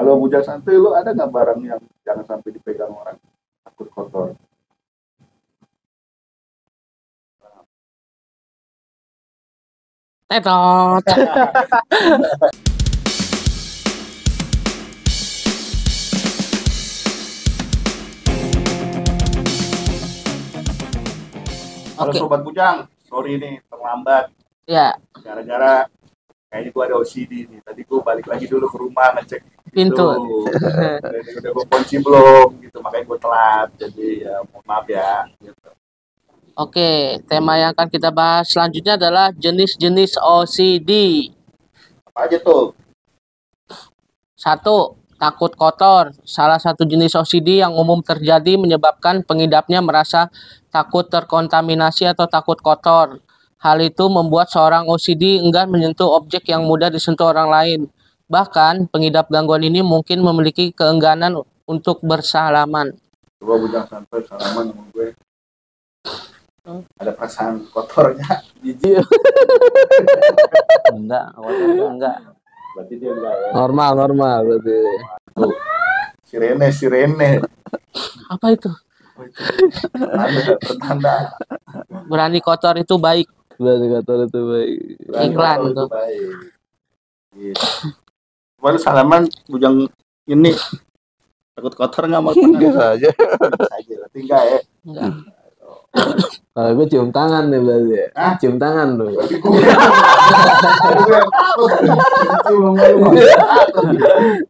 Kalau bujang santuy, lu ada nggak barang yang jangan sampai dipegang orang, takut kotor? Tetot. Halo Oke. sobat bujang, sorry nih terlambat. Ya, Gara-gara kayaknya gua ada OCD nih. Tadi gua balik lagi dulu ke rumah ngecek pintu. udah gua kunci belum gitu, makanya gua telat. Jadi ya mohon maaf ya. Gitu. Oke, tema yang akan kita bahas selanjutnya adalah jenis-jenis OCD. Apa aja tuh? 1. Takut kotor. Salah satu jenis OCD yang umum terjadi menyebabkan pengidapnya merasa takut terkontaminasi atau takut kotor. Hal itu membuat seorang OCD enggan menyentuh objek yang mudah disentuh orang lain. Bahkan, pengidap gangguan ini mungkin memiliki keengganan untuk bersalaman. Coba bujang santuy salaman sama gue. Ada perasaan kotornya. Jijik. Enggak, kotornya enggak. Berarti dia enggak ya. Normal berarti. Tuh. Sirene. Apa itu? Pertanda. Berani kotor itu baik. Berarti kotor itu baik. Iklan Itu tuh. baik. Gitu. Baru salaman bujang ini takut kotor nggak mau? Biasa aja. Saja, berarti enggak ya? Enggak. Kalau gue cium tangan nih berarti ya. Hah? Cium tangan tuh.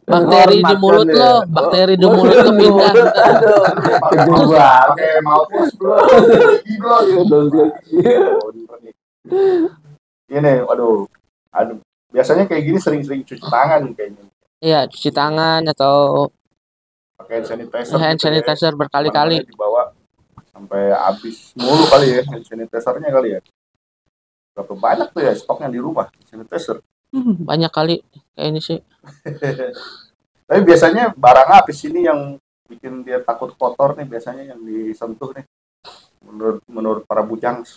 Bakteri di mulut lo, bakteri di mulut lo pindah. Kejebak. Pakai maupus Ini, waduh. Aduh. Biasanya kayak gini sering-sering cuci tangan kayaknya. Iya, cuci tangan atau Pakai sanitizer. hand sanitizer berkali-kali. Dibawa sampai habis mulu kali ya hand sanitizernya kali ya. Berapa banyak tuh ya stoknya di rumah sanitizer. Banyak kali kayak ini sih. Tapi biasanya barang apa sih ini yang bikin dia takut kotor nih, biasanya yang disentuh nih menurut para bujang?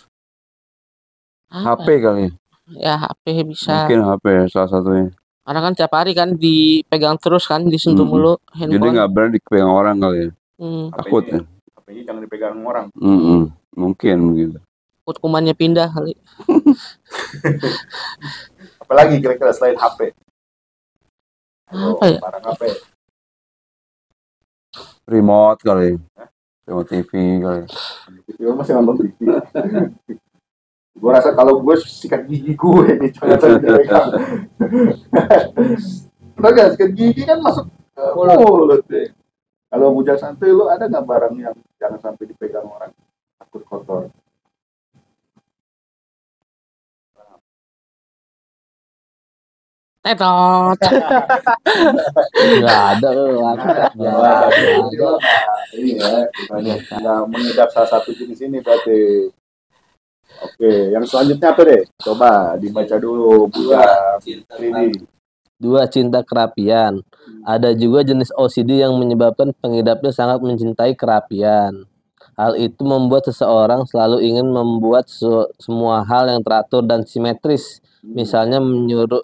HP kali. Ya HP bisa. Mungkin HP salah satunya. Karena kan tiap hari kan dipegang terus kan, disentuh mulu handphone. Jadi nggak berani dipegang orang kali ya. Takut ya. HP-nya jangan dipegang orang. Mungkin begitu. Takut kumannya pindah kali. Apalagi kira-kira selain HP? Apa ya? Barang apa ya? Remote kali. Remote TV kali. Gue masih nonton TV. Gue rasa kalau gue sikat gigi gue nih, jangan dipegang. Udah gak, sikat gigi kan masuk ke mulut deh. Kalau bujang santuy, lu ada nggak barang yang jangan sampai dipegang orang, takut kotor? Tetot. Nggak ada loh. Ini ya, mengidap salah satu jenis ini berarti. Oke, yang selanjutnya apa deh? Coba dibaca dulu, buka 3D. 2. Cinta kerapian. Ada juga jenis OCD yang menyebabkan pengidapnya sangat mencintai kerapian. Hal itu membuat seseorang selalu ingin membuat semua hal yang teratur dan simetris. Misalnya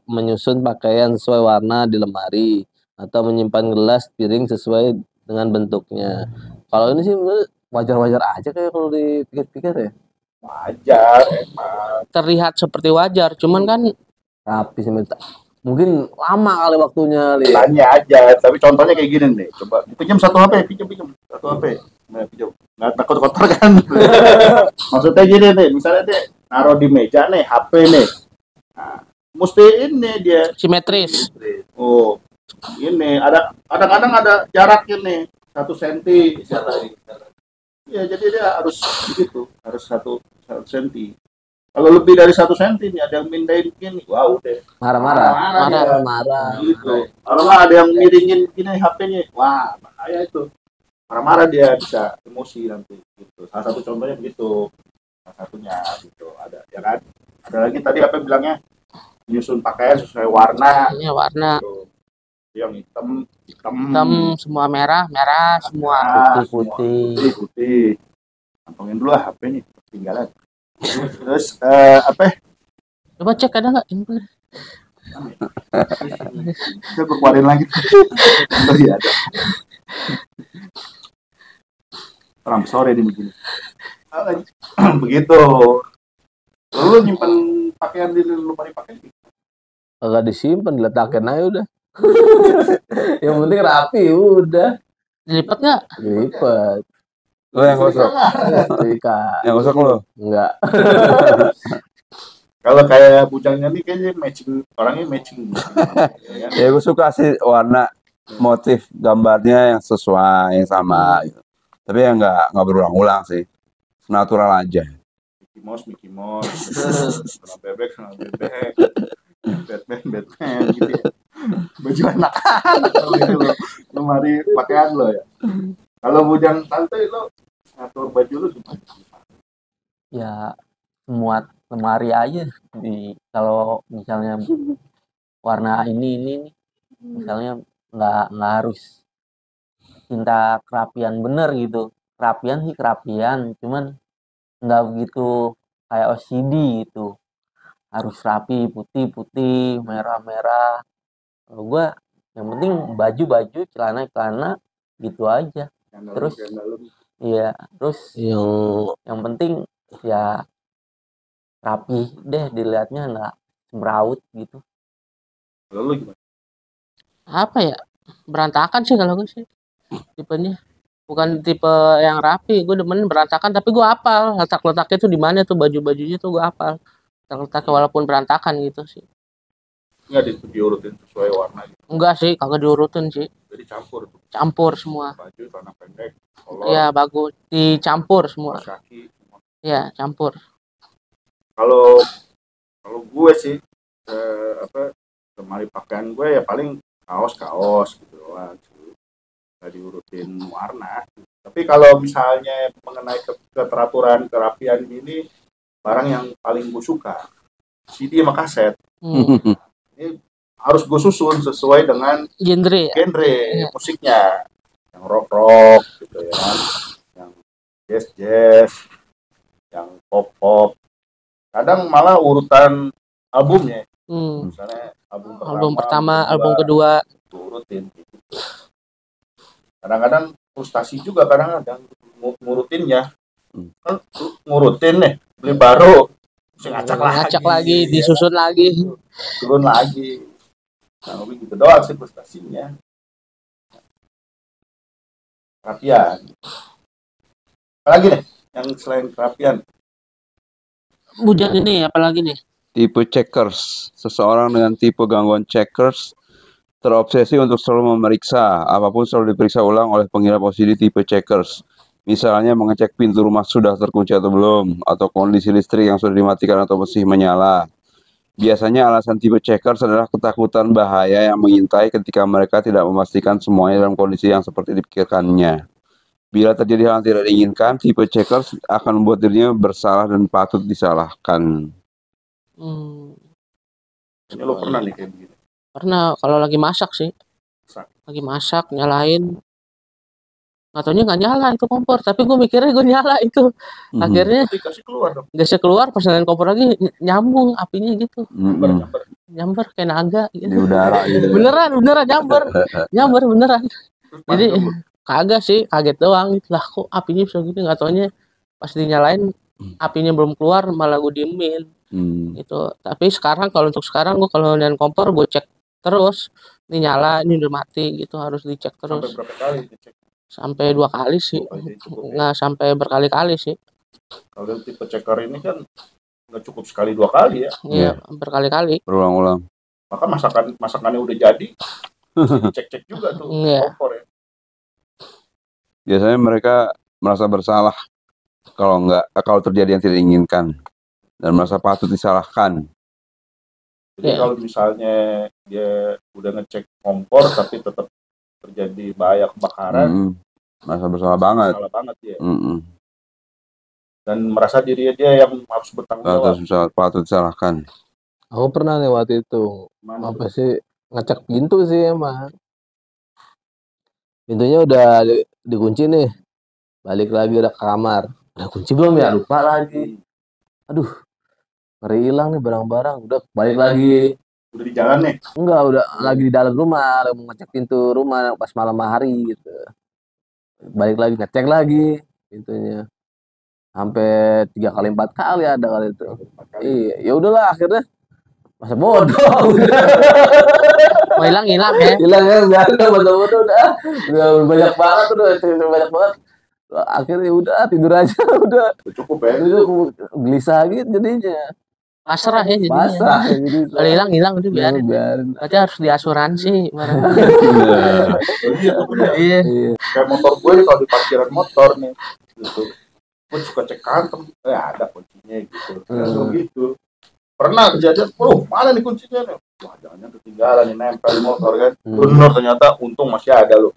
menyusun pakaian sesuai warna di lemari atau menyimpan gelas piring sesuai dengan bentuknya. Kalau ini sih wajar-wajar aja kayak kalau dipikir-pikir ya. Wajar emang. Terlihat seperti wajar, cuman kan Rapi sih mungkin lama kali waktunya. Tanya aja, tapi contohnya kayak gini nih. Coba pinjam satu HP, pinjam satu HP. Nah, pinjam. Nggak takut kotor kan? Maksudnya gini nih, misalnya deh naruh di meja nih HP nih. Nah, mesti ini dia simetris. Oh, ini ada kadang-kadang ada jarak ini 1 senti. Ya, jadi dia harus begitu, harus 1 senti. Kalau lebih dari 1 senti nih ada yang mindahin gini, wow deh. Marah. Gitu. Kalau nggak ada yang miringin gini HP-nya, wah bahaya itu. Marah-marah dia bisa emosi nanti. Gitu. Salah satu contohnya begitu. Salah satunya gitu ada, ya kan? Ada lagi tadi apa bilangnya? Nyusun pakaian sesuai warna. Ini warna. Gitu. Yang hitam, semua merah, semua putih. Kantongin dulu lah HP nih, ketinggalan. Terus apa? Coba cek ada nggak? Saya keluarin lagi. Oh iya ada. Orang sore di begini. Begitu. Lalu nyimpan pakaian di lemari pakaian. Agak disimpan, diletakin aja udah. Yang penting rapi udah. Dilipat nggak? Lipat. Lo yang gosok. Terikat. Yang gosok lo. Enggak. Kalau kayak bujangnya nih kayaknya matching, orangnya matching. Ya, Ya gue suka sih warna motif gambarnya yang sesuai, yang sama gitu. Tapi ya nggak berulang-ulang sih. Natural aja. Mickey Mouse, sama bebek, Batman gitu ya. Baju anak-anak gitu lo, lemari pakaian lo ya. Kalau bujang tante lo ngatur baju lo gimana? Ya muat lemari aja kalau misalnya warna ini misalnya nggak harus cinta kerapian bener gitu. Kerapian sih kerapian, cuman nggak begitu kayak OCD gitu. Harus rapi, putih, merah. Kalau gue yang penting baju, celana gitu aja. Terus iya, terus yang penting ya rapi deh, dilihatnya nggak semraut gitu. Kalau lo gimana? Apa ya? Berantakan sih kalau gue sih. Tipenya. Bukan tipe yang rapi, gue demen berantakan tapi gue hafal letak-letaknya tuh di mana tuh baju-bajunya tuh gue hafal. Letak-letaknya walaupun berantakan gitu sih. Nggak diurutin sesuai warna gitu. Enggak sih, kagak diurutin sih. Jadi campur tuh. Campur semua. Baju celana pendek, kolor, Iya, bagus. Dicampur semua. kaki. Iya, campur. Kalau gue sih lemari pakaian gue ya paling kaos gitu doang. Nggak diurutin warna. Tapi kalau misalnya mengenai keteraturan, kerapian ini barang yang paling gue suka CD sama kaset. Ini harus gue susun sesuai dengan genre musiknya, yang rock gitu ya, yang jazz, yang pop. Kadang malah urutan albumnya, misalnya album pertama, album kedua, urutin gitu. Kadang-kadang frustasi juga kadang-kadang ngurutinnya, kan ngurutin nih beli baru, ngacak lagi, disusun lagi, turun lagi. Nah, gitu doang sih frustasinya. Kerapian. Apalagi nih yang selain kerapian? Bujang ini apalagi nih? Tipe checkers. Seseorang dengan tipe gangguan checkers terobsesi untuk selalu memeriksa, apapun selalu diperiksa ulang oleh pengidap OCD tipe checkers. Misalnya mengecek pintu rumah sudah terkunci atau belum, atau kondisi listrik yang sudah dimatikan atau masih menyala. Biasanya alasan tipe checkers adalah ketakutan bahaya yang mengintai ketika mereka tidak memastikan semuanya dalam kondisi yang seperti dipikirkannya. Bila terjadi hal yang tidak diinginkan, tipe checkers akan membuat dirinya bersalah dan patut disalahkan. Ini lo pernah nih kayak begini? Pernah, kalau lagi masak sih. Lagi masak, nyalain. Nggak taunya nggak nyala itu kompor, tapi gue mikirnya gue nyala itu. Akhirnya dikasih keluar dong. Gasnya keluar, pas nyalain kompor lagi nyambung apinya gitu. Nyamber kayak naga gitu. Di udara gitu. Beneran nyamber beneran. Jadi kagak sih, kaget doang. Lah kok apinya bisa gitu, nggak taunya pas dinyalain apinya belum keluar malah gue diemin. Gitu. Tapi untuk sekarang gue kalau nyalain kompor gue cek terus, ini nyala, ini udah mati gitu, harus dicek terus. Sampai berapa kali dicek? Sampai 2 kali sih, nggak sampai berkali-kali sih. Kalau tipe checker ini kan nggak cukup sekali 2 kali ya? Iya, berkali-kali. Berulang-ulang. Maka masakannya udah jadi, dicek-cek juga tuh kompor ya. Biasanya mereka merasa bersalah kalau terjadi yang tidak diinginkan dan merasa patut disalahkan. Jadi kalau misalnya dia udah ngecek kompor tapi tetap terjadi bahaya kebakaran, merasa bersalah banget. Ya. Dan merasa diri dia yang harus bertanggung jawab. Patut disalahkan. Aku pernah nih waktu itu. Apa sih ngecek pintu sih emang. Pintunya udah dikunci nih. Balik lagi udah ke kamar. Udah kunci belum ya? Lupa lagi. Aduh. Ngeri hilang nih barang-barang. Udah balik lagi. Udah di jalan nih. Enggak, udah lagi di dalam rumah, lagi mau ngecek pintu rumah pas malam hari gitu. Balik lagi ngecek lagi pintunya. Sampai 3 kali 4 kali ada kali itu. Iya, ya udahlah akhirnya masa bodoh. Mau hilang ya. Hilang ya, udah masa bodoh udah banyak banget banyak banget. Akhirnya udah tidur aja udah. Cukup ya. Itu gelisah gitu jadinya. Pasrah ya jadinya. Pasrah jadi. Kalau hilang udah biarin. Biarin. Berarti harus diasuransi barang. Iya, tuh bener. Iya. Kayak motor gue nih, kalau di parkiran motor nih gitu, gue suka cek kantong, ada kuncinya gitu. Langsung gitu. Pernah kejadian, mana nih kuncinya nih? Wah, jangan ketinggalan nih, nempel di motor kan. Bener, ternyata untung masih ada loh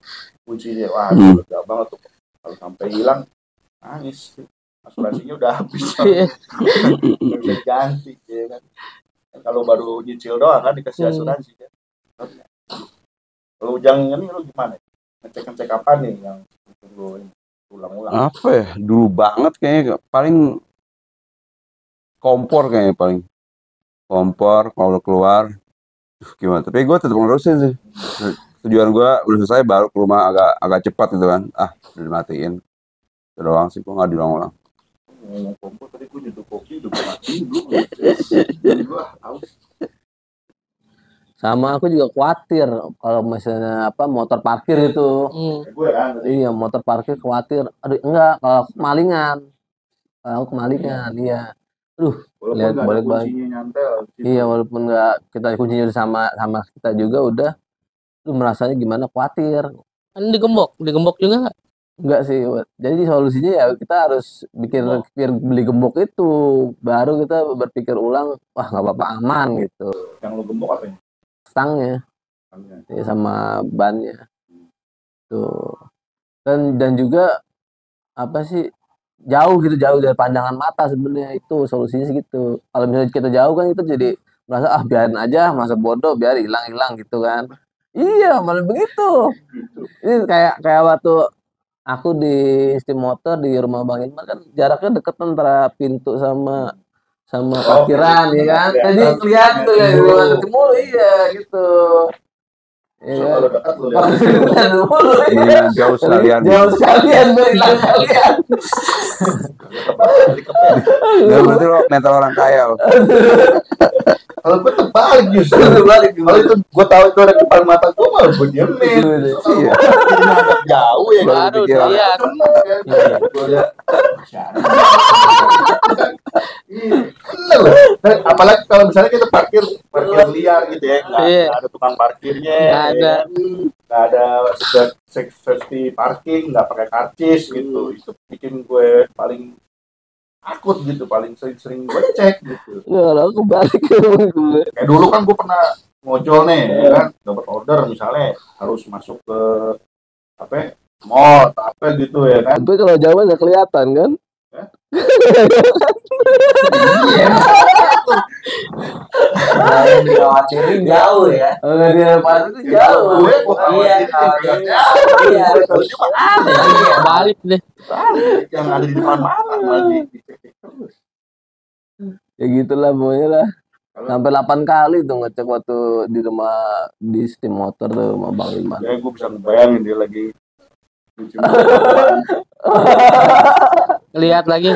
kuncinya. Wah, lega banget tuh. Kalau sampai hilang, nangis. Asuransinya udah habis. Nggak bisa diganti, ya kan. Kalau baru nyicil doang kan dikasih asuransi kan. Kalau Ujang ini lu gimana? Ngecek apa nih yang lu ulang-ulang? Apa ya? Dulu banget kayaknya paling kompor kayaknya paling. Kompor kalau keluar gimana? Tapi gue tetap ngerusin sih. Tujuan gue udah selesai baru ke rumah agak cepat gitu kan. Udah dimatiin. Itu doang sih, gue nggak diulang-ulang. Ngomong kompor tadi gue nyeduh kopi udah matiin belum. Gue haus. Sama aku juga khawatir kalau misalnya motor parkir itu. Gue kan. Iya, motor parkir khawatir. Aduh, enggak kalau kemalingan. Kalau kemalingan, iya. Aduh, lihat boleh banget. Iya, walaupun enggak kita kuncinya sama kita juga udah. Lu merasanya gimana? Khawatir. Kan digembok juga nggak? Enggak sih. Jadi solusinya ya kita harus beli gembok itu. Baru kita berpikir ulang, wah nggak apa-apa aman gitu. Yang lu gembok apa ya? Stangnya. Ya, sama bannya. Tuh. Dan juga apa sih? Jauh dari pandangan mata sebenarnya itu solusinya segitu. Kalau misalnya kita jauh kan itu jadi merasa biarin aja, masa bodoh biar hilang gitu kan. Iya, malah begitu. Ini kayak waktu aku di Steam Motor di rumah Bang Ilman kan jaraknya deket antara pintu sama parkiran ya kan. Jadi lihat tuh ya mulu iya gitu. Iya. Kalau dekat lu Mendingan jauh sekalian. Berilang kalian. Ya berarti lo mental orang kaya lo. Kalau gue terbalik justru. Kalau itu gue tahu itu ada depan mata gue malah gue diemin. Iya. Jadi agak jauh ya. Baru lihat. Gue lihat. Bener. Apalagi kalau misalnya kita parkir liar gitu ya, nggak ada tukang parkirnya, nggak ada safety parking, nggak pakai karcis gitu. Itu bikin gue paling takut gitu, paling sering gue cek gitu. Nggak, aku balik gue. Kayak dulu kan gue pernah ngojol nih, ya kan, dapat order misalnya harus masuk ke mall, gitu ya kan. Tapi kalau jauh nggak kelihatan kan? Yang dikhawatirin jauh ya. Dia pas itu jauh. Iya. Balik deh. Yang ada di depan mata lagi. Ya gitulah pokoknya lah. Sampai 8 kali tuh ngecek waktu di Steam Motor tuh rumah Bang Ilman. Ya gue bisa ngebayangin dia lagi. Lihat lagi.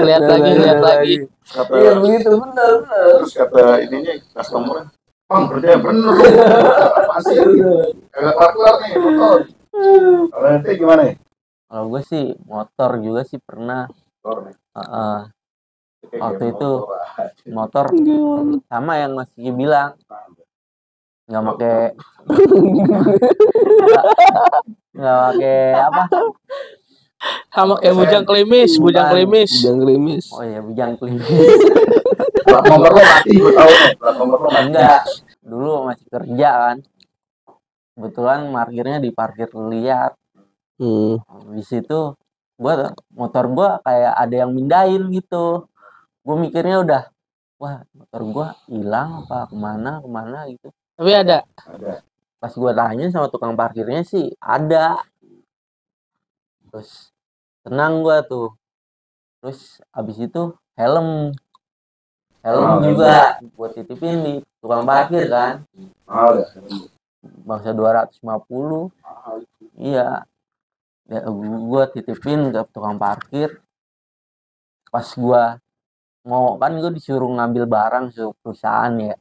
Iya begitu benar. Terus kata ininya customer, Bang kerja bener pasti agak keluar nih motor. Kalau nanti gimana ya? Kalau gue sih motor juga sih pernah. Motor nih. Waktu itu motor sama yang Mas Gigi bilang nggak pakai apa? Sama kayak bujang klimis. Oh iya, bujang klimis. Plat nomor lo mati, gue tahu nih. Plat nomor lo mati. Enggak, dulu masih kerja kan. Kebetulan parkirnya di parkir liar. Di situ motor gua kayak ada yang mindahin gitu. Gue mikirnya udah, wah motor gua hilang apa kemana gitu. Tapi ada. Pas gua tanya sama tukang parkirnya sih ada. Terus tenang gua tuh. Terus abis itu helm helm juga buat titipin di tukang parkir kan. Mahal ya. Bangsa 250. Iya. Ya, gua titipin ke tukang parkir. Pas gua mau kan gua disuruh ngambil barang suruh perusahaan ya.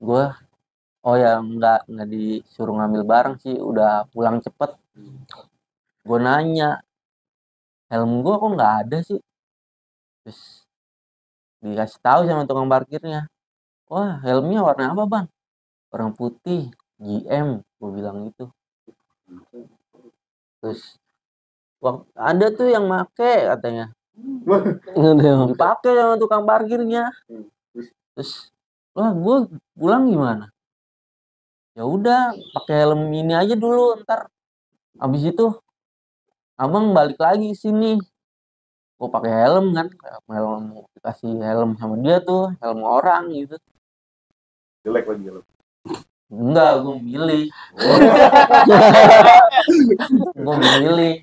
Gua enggak disuruh ngambil barang sih, udah pulang cepet. Gua nanya, helm gua kok nggak ada sih? Terus dikasih tahu sama tukang parkirnya, wah helmnya warna apa bang? Warna putih, GM, gue bilang gitu. Terus ada tuh yang make katanya, dipakai sama tukang parkirnya. Terus wah gue pulang gimana? Ya udah pakai helm ini aja dulu, ntar habis itu abang balik lagi sini. Gue pakai helm kan, helm dikasih helm sama dia tuh, helm orang gitu. Jelek lagi helm. Enggak, gue milih. Gue milih.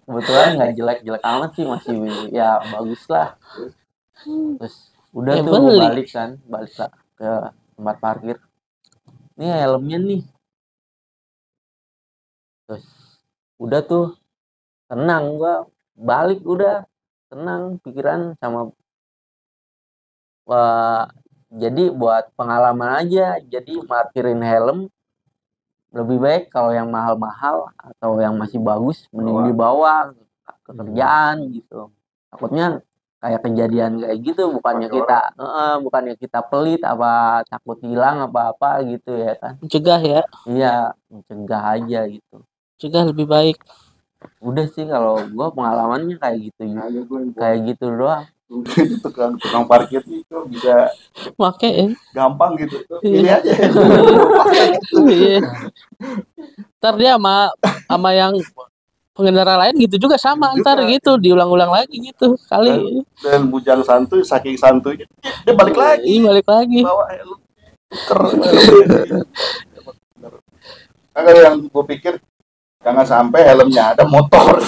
Kebetulan nggak jelek-jelek amat sih, masih ya bagus lah. Terus udah tuh gue balik lah ke tempat parkir. Ini helmnya nih. Terus udah tuh tenang gue balik, udah tenang pikiran sama jadi buat pengalaman aja. Jadi parkirin helm lebih baik kalau yang mahal-mahal atau yang masih bagus mending dibawa ke kerjaan gitu. Takutnya kayak kejadian kayak gitu, bukannya kita pelit apa takut hilang apa gitu ya kan. Mencegah ya. Iya, mencegah aja gitu. Cegah lebih baik. Udah sih kalau gua pengalamannya kayak gitu. Kayak gitu doang. Tukang parkir itu bisa Pakai gampang gitu. Ini aja. Iya. Ntar dia sama yang pengendara lain gitu juga sama, ntar gitu diulang-ulang lagi gitu kali. Dan bujang santuy, saking santuy dia balik lagi. Bawa helm. Kalau yang gue pikir jangan sampai helmnya ada motor.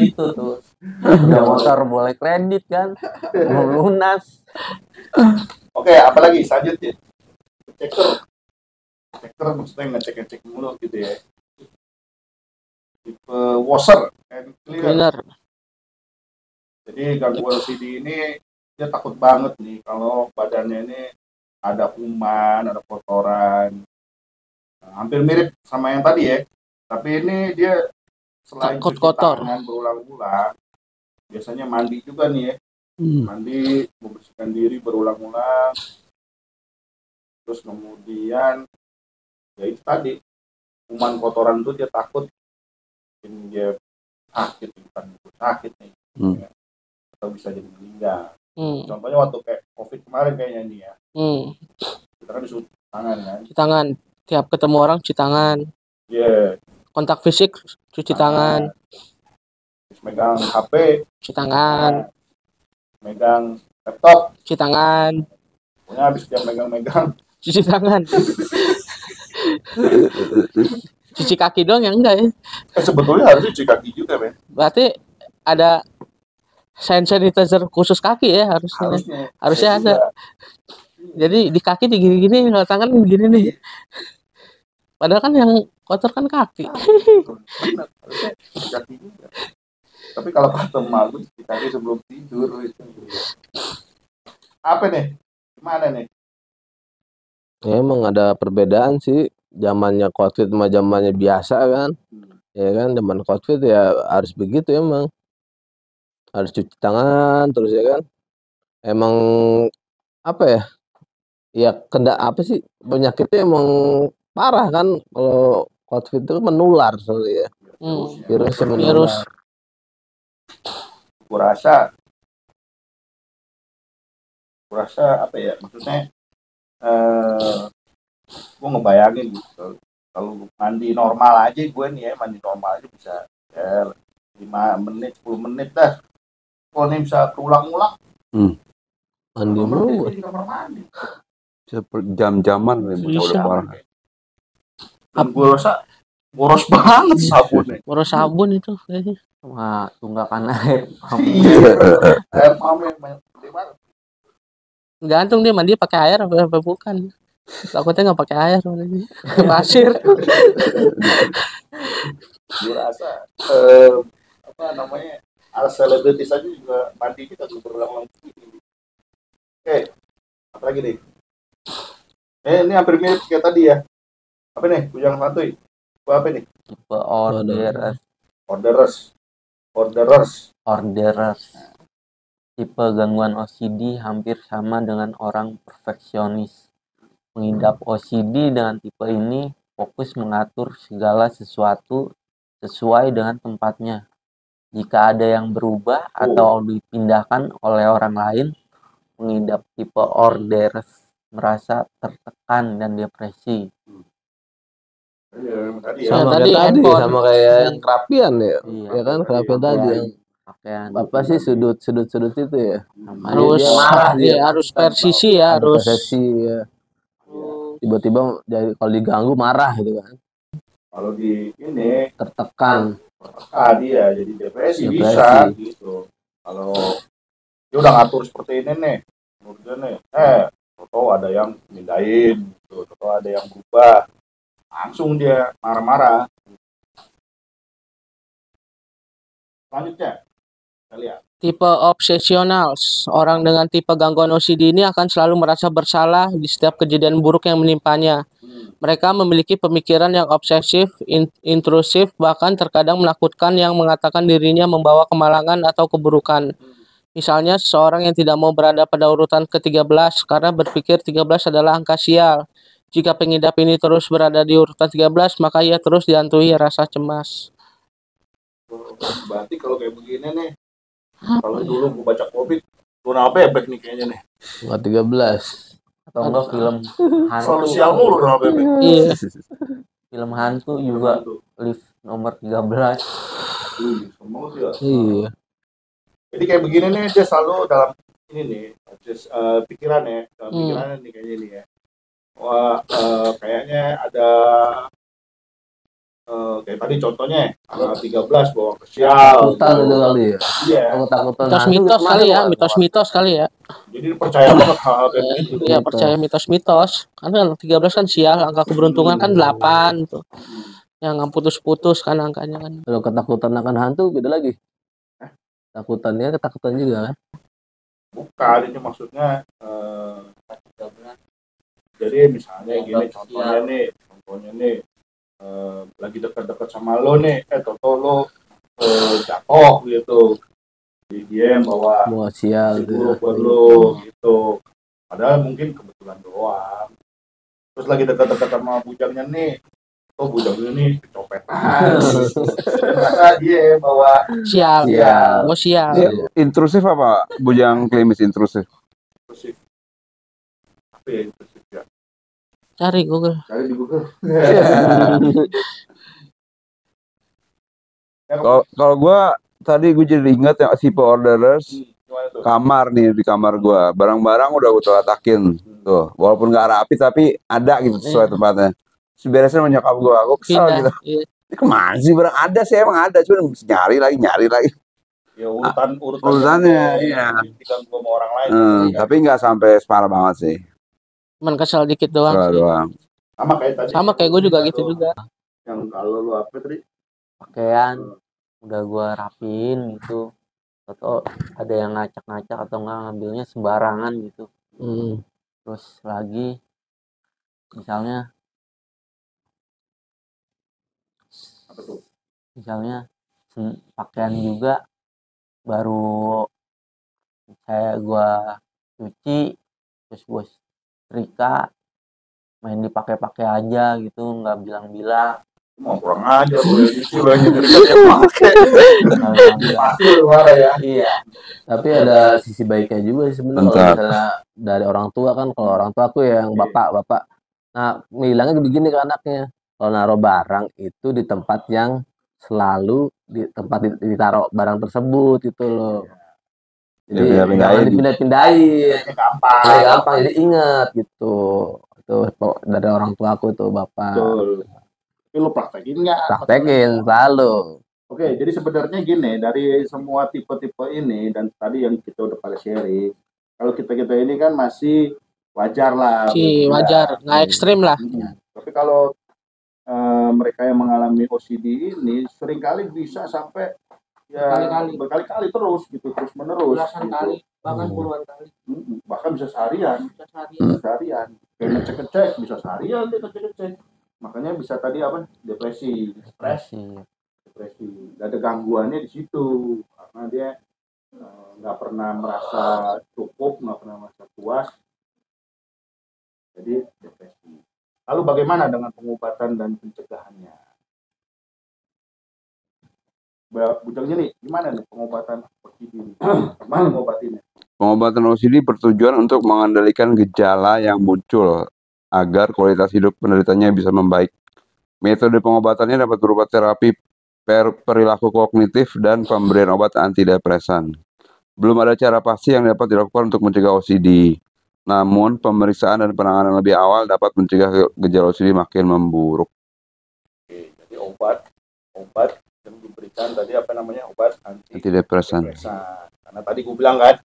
Itu tuh. Udah motor boleh kredit kan, belum lunas. Oke, apalagi selanjutnya? Checker maksudnya ngecek mulu gitu ya. Tipe washer and cleaner. Jadi gangguan OCD ini dia takut banget nih kalau badannya ini ada kuman, ada kotoran. Nah, hampir mirip sama yang tadi ya. Tapi ini dia selain takut cuci kotor tangan berulang-ulang, biasanya mandi juga nih ya. Mandi, membersihkan diri berulang-ulang. Terus kemudian ya itu tadi, kuman kotoran itu dia takut dia sakit nih. Atau bisa jadi meninggal. Contohnya waktu kayak COVID kemarin kayaknya nih ya. Kita kan disuruh tangan kan. Cuci tangan. Tiap ketemu orang cuci tangan. Iya. Kontak fisik cuci tangan. Terus megang HP cuci tangan. Megang laptop cuci tangan. Pokoknya habis dia megang cuci tangan. Cuci kaki doang yang enggak ya? Sebetulnya harusnya cuci kaki juga, Ben. Berarti ada sanitizer khusus kaki ya harusnya ada. Jadi di kaki digini-gini, kalau tangan gini nih. Padahal kan yang kotor kan kaki. Benar, harusnya cuci kaki juga. Tapi kalau kata malu cuci kaki sebelum tidur itu. Apa nih? Gimana nih? Ya, emang ada perbedaan sih. Zamannya COVID sama zamannya biasa kan. Ya kan, zaman COVID ya harus begitu emang. Harus cuci tangan terus ya kan. Emang apa ya? Ya apa sih, penyakitnya emang parah kan kalau COVID itu menular soalnya ya. Virusnya menular. Kurasa apa ya? Maksudnya gue ngebayangin gitu. Kalau mandi normal aja gue nih ya, mandi normal aja bisa ya 5 menit, 10 menit dah. Kalau ini bisa berulang-ulang. Mandi mulu. Jam-jaman bisa udah parah. Dan gue rasa boros banget sabunnya. Boros sabun itu kayaknya. Wah, tunggakan air. Iya, air pump yang gede banget. Gantung dia mandi pakai air apa bukan. Takutnya nggak pakai air pasir. Gue rasa apa namanya, selebritis aja juga mandi kita tuh berulang-ulang. Oke, apa lagi nih? Ini hampir mirip kayak tadi ya. Apa nih? Bujang santuy. Apa nih? Tipe orderers. Tipe gangguan OCD hampir sama dengan orang perfeksionis. Pengidap OCD dengan tipe ini fokus mengatur segala sesuatu sesuai dengan tempatnya. Jika ada yang berubah atau dipindahkan oleh orang lain, pengidap tipe orderers merasa tertekan dan depresi. Sama tadi kayak tadi, handphone. sama kayak yang kerapian ya. Iya. Ya kan kerapian tadi yang Pakaian. apa sih sudut itu ya. Harus Dia marah dia. harus persisi ya, Ada harus posesi ya. Tiba-tiba jadi kalau diganggu marah gitu kan. Kalau di ini Tertekan. dia jadi depresi bisa gitu. Kalau dia udah ngatur seperti ini nih, menurut dia nih, atau ada yang mindahin gitu, atau ada yang berubah, langsung dia marah-marah. Selanjutnya kita lihat tipe obsesional. Orang dengan tipe gangguan OCD ini akan selalu merasa bersalah di setiap kejadian buruk yang menimpanya. Mereka memiliki pemikiran yang obsesif, intrusif, bahkan terkadang menakutkan yang mengatakan dirinya membawa kemalangan atau keburukan. Misalnya seseorang yang tidak mau berada pada urutan ke-13 karena berpikir 13 adalah angka sial. Jika pengidap ini terus berada di urutan 13, maka ia terus dihantui rasa cemas. berarti kalau kayak begini nih, kalau dulu gue baca komik, Luna Bebek nih kayaknya nih. 13. Atau enggak film hantu. Selalu sial mulu Luna Bebek. Iya. Film hantu juga lift nomor 13. Semua sih ya. Iya. Jadi kayak begini nih, dia selalu dalam ini nih, pikirannya, dalam pikirannya nih kayaknya nih ya. Wah, kayaknya ada kayak tadi contohnya ada 13 bawa ke sial. Takutan itu kali ya. Iya. Takutan Mitos-mitos kali ya, mitos-mitos kali ya. Jadi percaya banget hal kayak gitu. Iya, percaya mitos-mitos. Karena 13 kan sial, angka keberuntungan kan 8 tuh. Yang nggak putus-putus kan angkanya kan. Kalau ketakutan akan hantu beda lagi. Takutannya ketakutan juga kan. Bukan, ini maksudnya jadi misalnya gini contohnya nih lagi dekat-dekat sama lo nih, toto lo jatuh gitu, jadi dia yang bawa sial buruk buat lo gitu, padahal mungkin kebetulan doang. Terus lagi dekat-dekat sama bujangnya nih, bujangnya nih kecopetan, ternyata dia yang bawa sial. Sial. Dia intrusif apa? Bujang klimis intrusif. Apa ya intrusif ya? Cari di Google. Kalau gue tadi gue jadi ingat yang tipe orderers kamar nih, di kamar gue barang-barang udah gue letakin tuh, walaupun nggak rapi tapi ada gitu sesuai tempatnya. Seberesnya menyokap gue kesel gitu. Ini kemana sih barang ada sih, emang ada, cuma nyari lagi. Ya urutannya iya. Diganggu sama orang lain. Tapi nggak sampai separah banget sih. Cuman kesel dikit doang. Sama kayak tadi. Sama kayak gue juga gitu juga. Yang kalau lu apa tadi? Pakaian udah gue rapiin gitu. Atau ada yang ngacak-ngacak atau nggak ngambilnya sembarangan gitu. Terus lagi misalnya apa tuh? Misalnya pakaian juga baru gue cuci terus gue setrika, main dipakai-pakai aja gitu, nggak bilang-bilang. Mau kurang aja boleh cuci banyak pakai. Pasti marah ya. Iya. Tapi ada sisi baiknya juga sih sebenarnya, kalau misalnya dari orang tua kan. Kalau orang tua aku yang bapak, nah bilangnya begini ke anaknya, kalau naruh barang itu di tempat yang selalu di tempat ditaruh barang tersebut itu loh. Jadi jangan dipindah-pindahin. Gampang. Jadi ingat gitu. Itu dari orang tua aku tuh, bapak. Betul. Tapi lu praktekin nggak? Praktekin selalu. Oke, jadi sebenarnya gini, dari semua tipe-tipe ini dan tadi yang kita udah pada sharing, kalau kita ini kan masih wajar lah. Wajar, nggak ekstrim lah. Tapi kalau mereka yang mengalami OCD ini seringkali bisa sampai ya berkali-kali terus gitu, terus menerus. Belasan kali, bahkan puluhan kali. Bahkan bisa seharian. Kayak ngecek-ngecek bisa seharian dia ngecek-ngecek. Makanya bisa tadi apa? Depresi, stres. Depresi, ada gangguannya di situ karena dia nggak pernah merasa cukup, nggak pernah merasa puas, jadi depresi. Lalu bagaimana dengan pengobatan dan pencegahannya? Bujangnya nih, gimana nih pengobatan OCD? Gimana ngobatinnya? Pengobatan OCD bertujuan untuk mengendalikan gejala yang muncul agar kualitas hidup penderitanya bisa membaik. Metode pengobatannya dapat berupa terapi perilaku kognitif dan pemberian obat antidepresan. Belum ada cara pasti yang dapat dilakukan untuk mencegah OCD. Namun, pemeriksaan dan penanganan lebih awal dapat mencegah gejala OCD makin memburuk. Oke, jadi obat yang diberikan tadi apa namanya, obat antidepresan. Karena tadi gue bilang kan,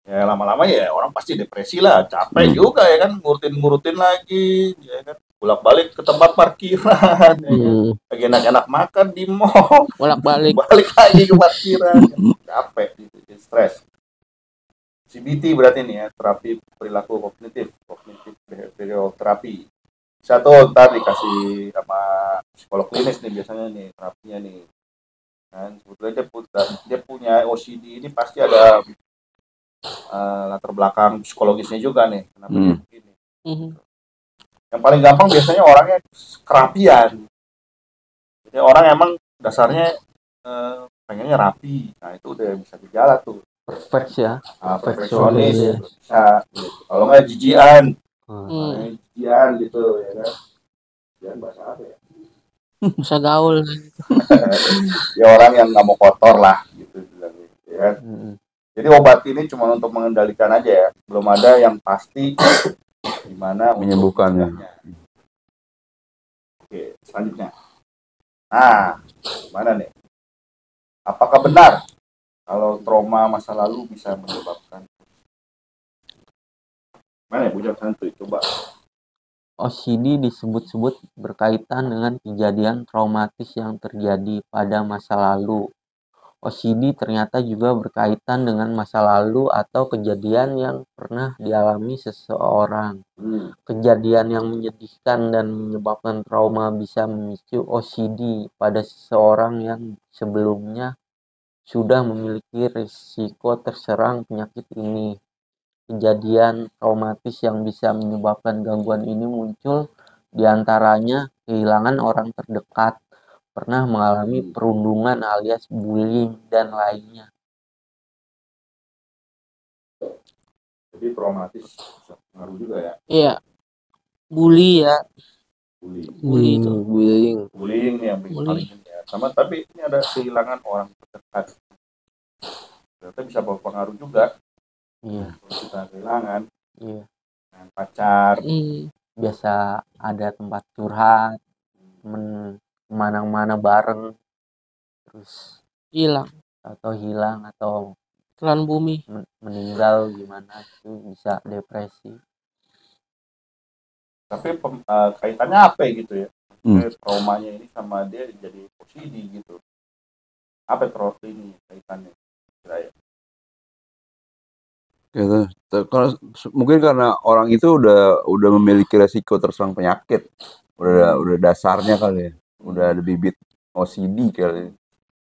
ya lama-lama ya orang pasti depresi lah, capek juga ya kan, ngurutin lagi, ya kan, bolak-balik ke tempat parkiran, ya kan? Lagi enak-enak makan di mall, bolak-balik balik lagi ke parkiran, capek, gitu, stres. CBT berarti nih ya, terapi perilaku kognitif behavioral terapi. Satu ntar dikasih sama psikolog klinis nih biasanya nih terapinya nih. Kan sebetulnya dia punya OCD ini pasti ada latar belakang psikologisnya juga nih. Kenapa dia begini? Yang paling gampang biasanya orangnya kerapian. Jadi orang emang dasarnya pengennya rapi. Nah itu udah bisa gejala tuh. Perfeksionis. Bisa. Kalau nggak jijian. Jijian gitu ya kan. Jijian bahasa apa ya? Bisa gaul. Ya orang yang nggak mau kotor lah gitu. Ya. Jadi obat ini cuma untuk mengendalikan aja ya. Belum ada yang pasti gimana menyembuhkannya. Oke, selanjutnya. Nah, gimana nih? Apakah benar kalau trauma masa lalu bisa menyebabkan? Mana ya, Bujang Santuy, coba. OCD disebut-sebut berkaitan dengan kejadian traumatis yang terjadi pada masa lalu. OCD ternyata juga berkaitan dengan masa lalu atau kejadian yang pernah dialami seseorang. Kejadian yang menyedihkan dan menyebabkan trauma bisa memicu OCD pada seseorang yang sebelumnya sudah memiliki risiko terserang penyakit ini. Kejadian traumatis yang bisa menyebabkan gangguan ini muncul diantaranya kehilangan orang terdekat, pernah mengalami perundungan alias bullying, dan lainnya. Jadi traumatis bisa pengaruh juga ya? Iya, bully ya. Bullying nih yang paling ini ya. Sama tapi ini ada kehilangan orang terdekat. Ternyata bisa berpengaruh juga. Iya. Kalau kita kehilangan. Iya. Dengan pacar. Biasa ada tempat curhat, kemana-mana bareng, terus hilang atau telan bumi, meninggal, gimana itu bisa depresi. Tapi kaitannya apa gitu ya? Traumanya ini sama dia jadi OCD gitu. Apa trauma ini kaitannya? Kira-kira. Gitu. Kalau mungkin karena orang itu udah memiliki resiko terserang penyakit, udah dasarnya kali ya, udah ada bibit OCD kali.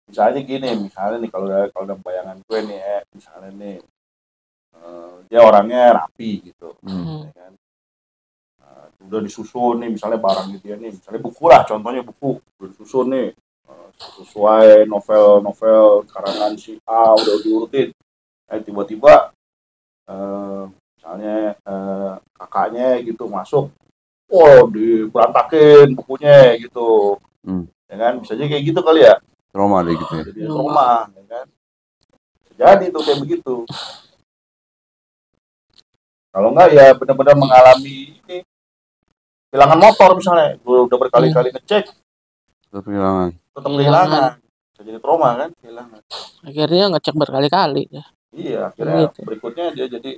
Misalnya gini, nih kalau dalam bayangan gue nih misalnya nih dia orangnya rapi gitu, ya kan? Udah disusun nih misalnya barang dia nih, misalnya buku lah, contohnya buku udah disusun nih sesuai novel karangan si A udah diurutin, tiba-tiba misalnya kakaknya gitu masuk, diberantakin bukunya gitu, ya kan, bisa aja kayak gitu kali ya, trauma deh gitu ya. Jadi trauma, ya kan, jadi tuh kayak begitu. Kalau enggak ya benar-benar mengalami ini kehilangan motor misalnya, gue udah berkali-kali ngecek, Tetap kehilangan. tetap kehilangan, bisa jadi trauma kan, kehilangan. Akhirnya ngecek berkali-kali. Iya, akhirnya Gitu. berikutnya dia jadi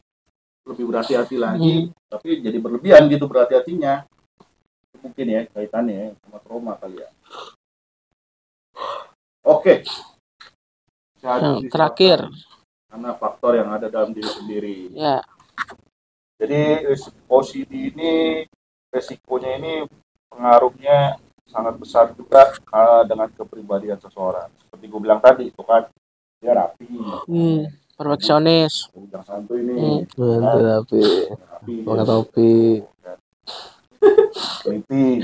lebih berhati-hati lagi, tapi jadi berlebihan gitu berhati-hatinya. Mungkin ya kaitannya sama trauma kali ya. Oke. Yang terakhir, karena faktor yang ada dalam diri sendiri. ya. Jadi OCD ini resikonya ini pengaruhnya sangat besar juga dengan kepribadian seseorang. Seperti gue bilang tadi itu kan dia rapi, Perfeksionis. yang santuy ini, rapi, pakai topi, teliti,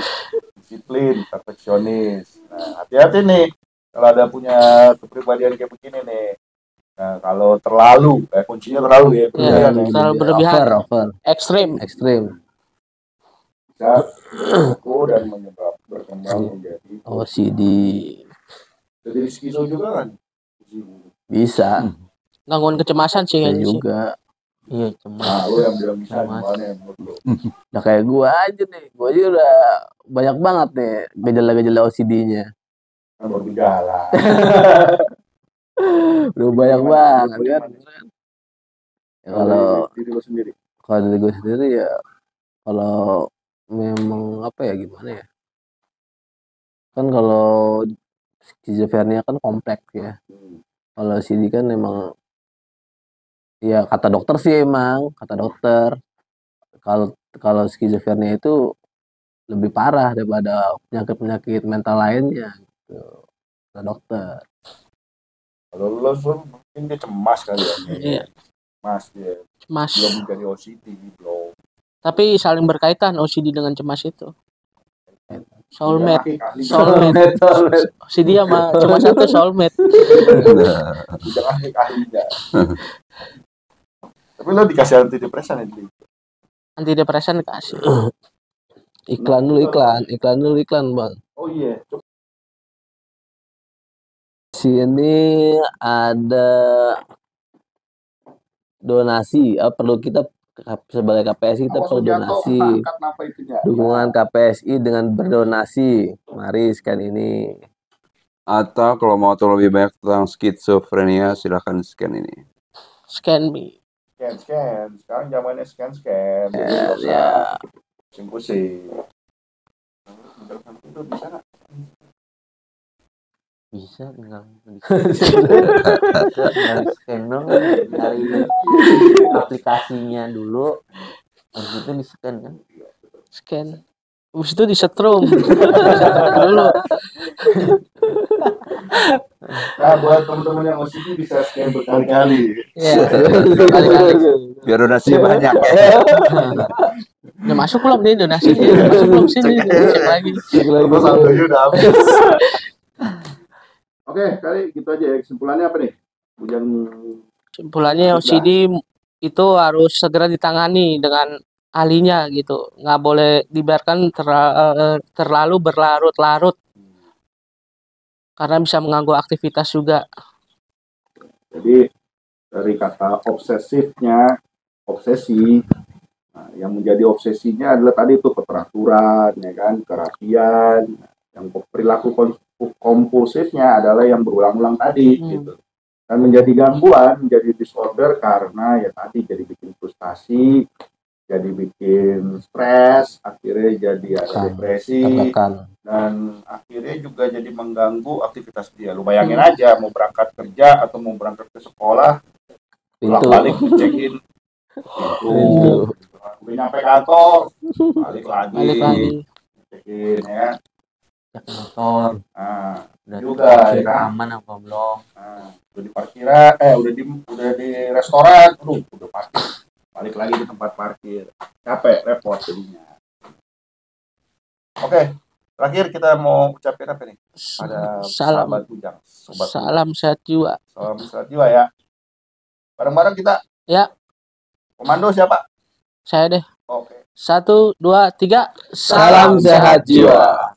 disiplin, perfeksionis. Nah, hati-hati nih kalau ada punya kepribadian kayak begini nih. Nah, kalau terlalu, kuncinya terlalu ya, terlalu berlebihan, ekstrim, bisa dan menyebabkan berkembang menjadi OCD. Jadi skizo juga kan? Bisa. Gangguan kecemasan sih kayaknya juga. Iya, cemas. Nah, lu yang bilang bisa gimana ya menurut lu? Nah kayak gua aja nih, gua aja udah banyak banget nih gejala-gejala OCD-nya. Bergejala. Udah banyak banget kan. Ya, kalau diri lu sendiri. Kalau dari gue sendiri ya, kalau memang apa ya gimana ya? Kan kalau skizofrenia kan kompleks ya. Kalau OCD kan memang ya kata dokter sih emang, kata dokter kalau skizofrenia itu lebih parah daripada penyakit-penyakit mental lainnya gitu. Kata dokter. Kalau lu mungkin dia cemas kali ya. Iya. Cemas. Belum menjadi OCD belum. Tapi saling berkaitan OCD dengan cemas itu. Soulmate. OCD sama cemas itu soulmate. Jangan ahlinya. Tapi lo dikasih antidepresan itu. Antidepresan dikasih. Iklan dulu Bang. Oh iya. Sini ada donasi, perlu kita sebagai KPSI kita perlu donasi. Dukungan KPSI dengan berdonasi. Mari scan ini. Atau kalau mau tahu lebih banyak tentang skizofrenia, silahkan scan ini. Scan me. Scan. Sekarang zamannya scan. Ya. Pusing. Itu bisa nggak? Bisa tinggal scan dong dari aplikasinya dulu, habis itu di scan kan? Scan. Habis itu disetrum. Dulu. Nah, buat teman-teman yang OCD bisa scan berkali-kali. Iya. Berkali-kali. Biar donasi banyak. Udah masuk belum nih donasinya? Masuk belum sini? Cek lagi. Terus saldonya udah habis. Oke, kali gitu aja ya. Kesimpulannya apa nih? Kesimpulannya OCD itu harus segera ditangani dengan ahlinya gitu. Nggak boleh dibiarkan terlalu berlarut-larut. Karena bisa mengganggu aktivitas juga. Jadi dari kata obsesi, nah, yang menjadi obsesinya adalah tadi itu keteraturan, ya kan, kerapian. Yang perilaku kompulsifnya adalah yang berulang-ulang tadi, gitu. Dan menjadi gangguan, menjadi disorder karena ya tadi jadi bikin frustasi, jadi bikin stres, akhirnya jadi ada depresi, dan akhirnya juga jadi mengganggu aktivitas dia. Lu bayangin aja mau berangkat kerja atau mau berangkat ke sekolah, bolak-balik cekin pintu, udah nyampe kantor, balik lagi. Cekin ya. Cek motor. Nah, udah juga ya kan? aman apa belum? Nah, udah di parkiran, udah di restoran, udah parkir. Balik lagi di tempat parkir. Capek, repot jadinya. Oke, terakhir kita mau ucapin apa nih? Ada sahabat Bujang, salam sehat jiwa. Salam sehat jiwa ya. Bareng-bareng kita. Ya. Komando siapa? Saya deh. Oke. 1, 2, 3. Salam sehat jiwa.